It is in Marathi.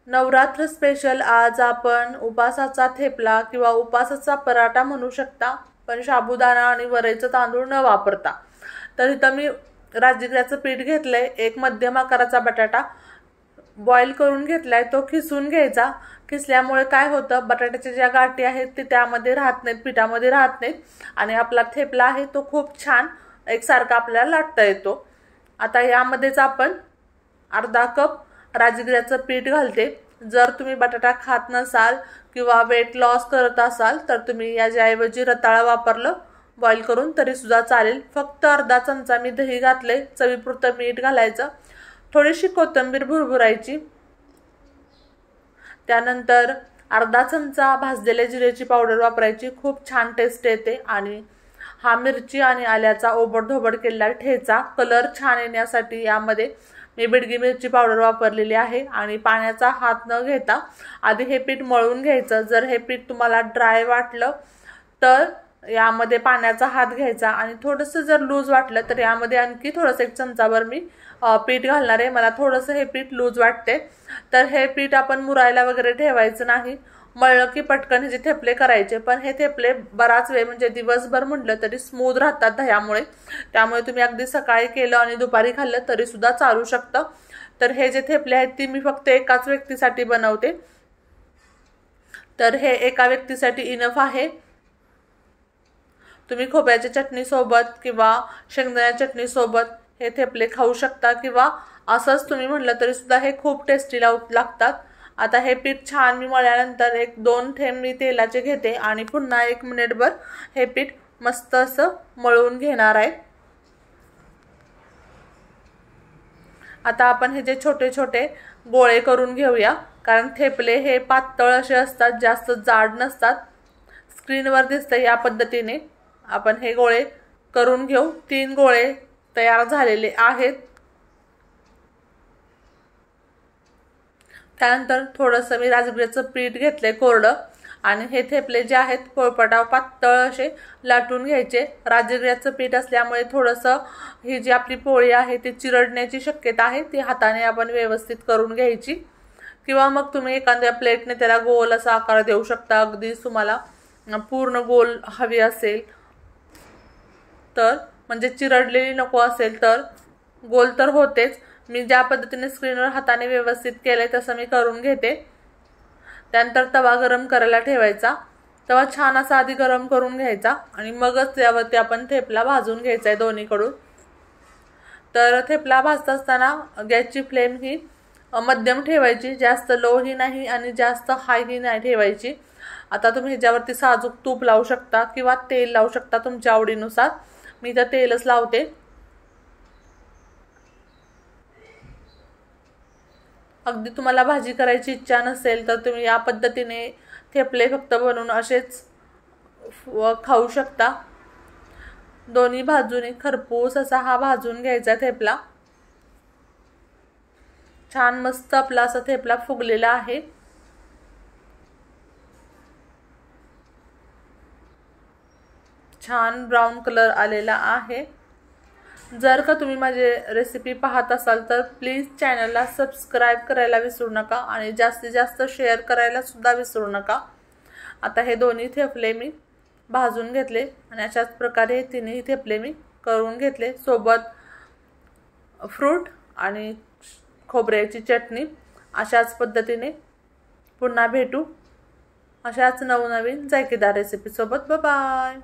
नवरात्र स्पेशल आज आपण उपासाचा थेपला किंवा उपासाचा पराठा म्हणू शकता, पण साबुदाणा आणि वरईचं तांदूळ न वापरता। तर इथं मी राजगिऱ्याचं पीठ घेतलंय, एक मध्यम आकाराचा बटाटा बॉईल करून घेतलाय, तो खिसून घ्यायचा। खिसल्यामुळे काय होतं, बटाट्याच्या ज्या गाठी आहेत ते त्यामध्ये राहत नाहीत, पिठामध्ये राहत नाहीत आणि आपला थेपला आहे तो खूप छान एकसारखा आपल्याला लाटता येतो। आता यामध्येच आपण अर्धा कप राजगिऱ्याचं पीठ घालते। जर तुम्ही बटाटा खात नसाल किंवा वेट लॉस करत असाल तर तुम्ही याच्याऐवजी रताळा वापरलं बॉईल करून तरी सुद्धा चालेल। फक्त अर्धा चमचा मी दही घातले, चवीपुरतं मीठ घालायचं, थोडीशी कोथिंबीर भुरभुरायची, त्यानंतर अर्धा चमचा भाजलेल्या जिऱ्याची पावडर वापरायची, खूप छान टेस्ट येते। आणि हा मिरची आणि आल्याचा ओबडधोबड केलेला ठेचा, कलर छान येण्यासाठी यामध्ये मी बेडगी मिरची पावडर वापरलेली आहे। आणि पाण्याचा हात न घेता आधी हे पीठ मळून घ्यायचं। जर हे पीठ तुम्हाला ड्राय वाटलं तर यामध्ये पाण्याचा हात घ्यायचा आणि थोडंसं जर लूज वाटलं तर यामध्ये आणखी थोडंसं एक चमचाभर मी पीठ घालणार आहे। मला थोडंसं हे पीठ लूज वाटते, तर हे पीठ आपण मुरायला वगैरे ठेवायचं नाही। मळलं की पटकन ह्याचे थेपले करायचे, पण हे थेपले बराच वेळ म्हणजे दिवसभर म्हटलं तरी स्मूथ राहतात दह्यामुळे। त्यामुळे तुम्ही अगदी सकाळी केलं आणि दुपारी खाल्लं तरी सुद्धा चालू शकतं। तर हे जे थेपले आहेत ती मी फक्त एकाच व्यक्तीसाठी बनवते, तर हे एका व्यक्तीसाठी इनफ आहे। तुम्ही खोबऱ्याच्या चटणी सोबत किंवा शेंगदाण्याच्या चटणी सोबत हे थेपले खाऊ शकता किंवा असंच तुम्ही म्हटलं तरी सुद्धा हे खूप टेस्टी लागतात। आता हे पीठ छान मी मळल्यानंतर एक 2 थेंब मी तेलाचे घेते आणि पुन्हा 1 मिनिटभर हे पीठ मस्त असं मळून घेणार आहे। आता आपण हे जे छोटे छोटे गोळे करून घेऊया, कारण थेपले हे पातळ असे असतात, जास्त जाड नसतात। स्क्रीनवर दिसतं या पद्धतीने आपण हे गोळे करून घेऊ। 3 गोळे तयार झालेले आहेत। त्यानंतर थोडंसं मी राजगिऱ्याचं पीठ घेतले कोरडं आणि हे थेपले जे आहेत पोळपाटावर पातळ असे लाटून घ्यायचे। राजगिऱ्याचं पीठ असल्यामुळे थोडंसं ही जी आपली पोळी आहे ती चिरडण्याची शक्यता आहे, ती हाताने आपण व्यवस्थित करून घ्यायची किंवा मग तुम्ही एखाद्या प्लेटने त्याला गोल असा आकार देऊ शकता। अगदी तुम्हाला पूर्ण गोल हवी असेल तर, म्हणजे चिरडलेली नको असेल तर गोल तर होतेच। मी ज्या पद्धतीने स्क्रीनवर हाताने व्यवस्थित केले तसं मी करून घेते। त्यानंतर तवा गरम करायला ठेवायचा, तवा छान असा आधी गरम करून घ्यायचा आणि मगच त्यावरती आपण थेपला भाजून घ्यायचा आहे दोन्हीकडून। तर थेपला भाजत असताना गॅसची फ्लेम ही मध्यम ठेवायची, जास्त लो ही नाही आणि जास्त हाय ही नाही ठेवायची। आता तुम्ही ह्याच्यावरती साजूक तूप लावू शकता किंवा तेल लावू शकता तुमच्या आवडीनुसार, मी तर तेलच लावते। अगदी तुम्हाला भाजी करायची इच्छा नसेल तर तुम्ही या पद्धतीने थेपले फक्त बनवून असेच खाऊ शकता। दोन्ही बाजूने खरपूस असा हा भाजून घ्यायचा थेपला। छान मस्त आपला असा थेपला फुगलेला आहे। छान ब्राऊन कलर आलेला आहे। जर का तुम्ही माझे रेसिपी पाहत असाल तर प्लीज चॅनलला सबस्क्राईब करायला विसरू नका आणि जास्तीत जास्त शेअर करायला सुद्धा विसरू नका। आता हे दोन्ही थेपले मी भाजून घेतले आणि अशाच प्रकारे हे तिन्ही थेपले मी करून घेतले। सोबत फ्रूट आणि खोबऱ्याची चटणी। अशाच पद्धतीने पुन्हा भेटू अशाच नवनवीन जायकेदार रेसिपी सोबत। Bye bye.